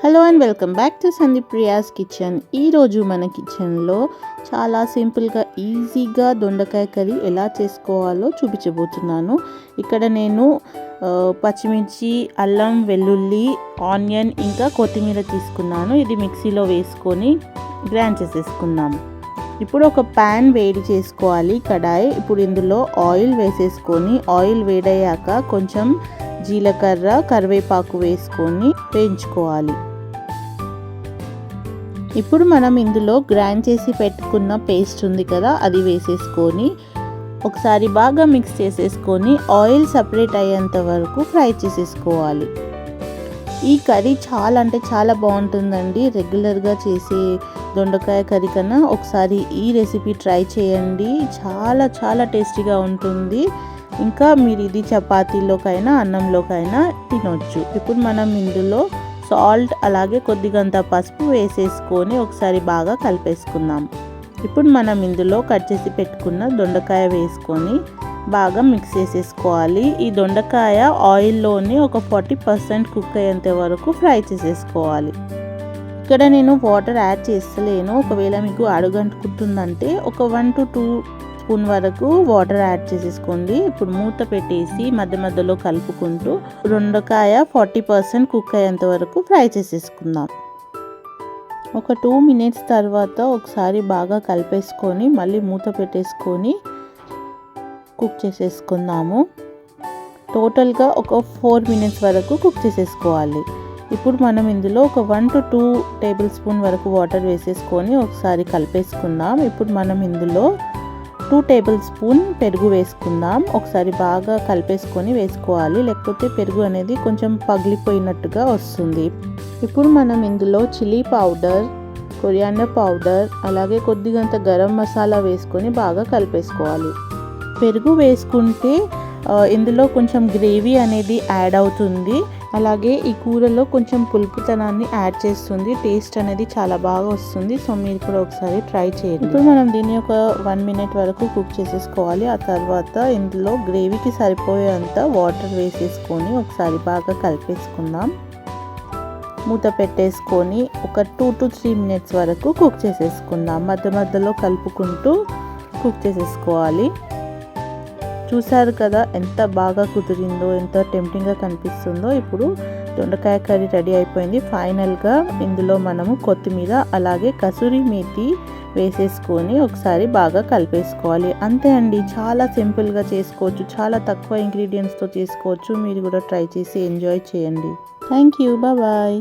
Hello and welcome back to Sandeep Priya's kitchen. ఈరోజు మన కిచెన్లో చాలా సింపుల్గా ఈజీగా దొండకాయ కర్రీ ఎలా చేసుకోవాలో చూపించబోతున్నాను. ఇక్కడ నేను పచ్చిమిర్చి, అల్లం, వెల్లుల్లి, ఆనియన్ ఇంకా కొత్తిమీర తీసుకున్నాను. ఇది మిక్సీలో వేసుకొని గ్రైండ్ చేసేసుకున్నాము. ఇప్పుడు ఒక ప్యాన్ వేడి చేసుకోవాలి, కడాయి. ఇప్పుడు ఇందులో ఆయిల్ వేసేసుకొని ఆయిల్ వేడయ్యాక కొంచెం జీలకర్ర, కరివేపాకు వేసుకొని వేయించుకోవాలి. ఇప్పుడు మనం ఇందులో గ్రైండ్ చేసి పెట్టుకున్న పేస్ట్ ఉంది కదా, అది వేసేసుకొని ఒకసారి బాగా మిక్స్ చేసేసుకొని ఆయిల్ సపరేట్ అయ్యేంత వరకు ఫ్రై చేసేసుకోవాలి. ఈ కర్రీ చాలా అంటే చాలా బాగుంటుందండి. రెగ్యులర్గా చేసే దొండకాయ కర్రీ కన్నా ఒకసారి ఈ రెసిపీ ట్రై చేయండి. చాలా చాలా టేస్టీగా ఉంటుంది. ఇంకా మీరు ఇది చపాతీలోకైనా అన్నంలోకైనా తినొచ్చు. ఇప్పుడు మనం ఇందులో సాల్ట్ అలాగే కొద్దిగంత పసుపు వేసేసుకొని ఒకసారి బాగా కలిపేసుకుందాం. ఇప్పుడు మనం ఇందులో కట్ చేసి పెట్టుకున్న దొండకాయ వేసుకొని బాగా మిక్స్ చేసేసుకోవాలి. ఈ దొండకాయ ఆయిల్లోనే ఒక 40% కుక్ అయ్యేంత వరకు ఫ్రై చేసేసుకోవాలి. ఇక్కడ నేను వాటర్ యాడ్ చేస్తలేను. ఒకవేళ మీకు అడుగంటుకుంటుందంటే ఒక 1 to 2 స్పూన్ వరకు వాటర్ యాడ్ చేసేసుకోండి. ఇప్పుడు మూత పెట్టేసి మధ్య మధ్యలో కలుపుకుంటూ దొండకాయ 40% కుక్ అయ్యేంత వరకు ఫ్రై చేసేసుకుందాం. ఒక 2 minutes తర్వాత ఒకసారి బాగా కలిపేసుకొని మళ్ళీ మూత పెట్టేసుకొని కుక్ చేసేసుకుందాము. టోటల్గా ఒక 4 minutes వరకు కుక్ చేసేసుకోవాలి. ఇప్పుడు మనం ఇందులో ఒక 1 to 2 tablespoon వరకు వాటర్ వేసేసుకొని ఒకసారి కలిపేసుకుందాం. ఇప్పుడు మనం ఇందులో 2 tablespoon పెరుగు వేసుకుందాం. ఒకసారి బాగా కలిపేసుకొని వేసుకోవాలి, లేకపోతే పెరుగు అనేది కొంచెం పగిలిపోయినట్టుగా వస్తుంది. ఇప్పుడు మనం ఇందులో చిల్లీ పౌడర్, కొరియాండర్ పౌడర్ అలాగే కొద్దిగంత గరం మసాలా వేసుకొని బాగా కలిపేసుకోవాలి. పెరుగు వేసుకుంటే ఇందులో కొంచెం గ్రేవీ అనేది యాడ్ అవుతుంది. అలాగే ఈ కూరలో కొంచెం పులుపుతనాన్ని యాడ్ చేస్తుంది. టేస్ట్ అనేది చాలా బాగా వస్తుంది. సో మీరు కూడా ఒకసారి ట్రై చేయండి. ఇప్పుడు మనం దీన్ని ఒక 1 minute వరకు కుక్ చేసేసుకోవాలి. ఆ తర్వాత ఇందులో గ్రేవీకి సరిపోయేంత వాటర్ వేసేసుకొని ఒకసారి బాగా కలిపేసుకుందాం. మూత పెట్టేసుకొని ఒక 2 to 3 minutes వరకు కుక్ చేసేసుకుందాం. మధ్య మధ్యలో కలుపుకుంటూ కుక్ చేసేసుకోవాలి. చూసారు కదా ఎంత బాగా కుదిరిందో, ఎంత టెంప్టింగ్గా కనిపిస్తుందో. ఇప్పుడు దొండకాయ కర్రీ రెడీ అయిపోయింది. ఫైనల్గా ఇందులో మనము కొత్తిమీర అలాగే కసూరి మేతి వేసేసుకొని ఒకసారి బాగా కలిపేసుకోవాలి. అంతే అండి, చాలా సింపుల్గా చేసుకోవచ్చు. చాలా తక్కువ ఇంగ్రీడియంట్స్తో చేసుకోవచ్చు. మీరు కూడా ట్రై చేసి ఎంజాయ్ చేయండి. Thank you. బాయ్.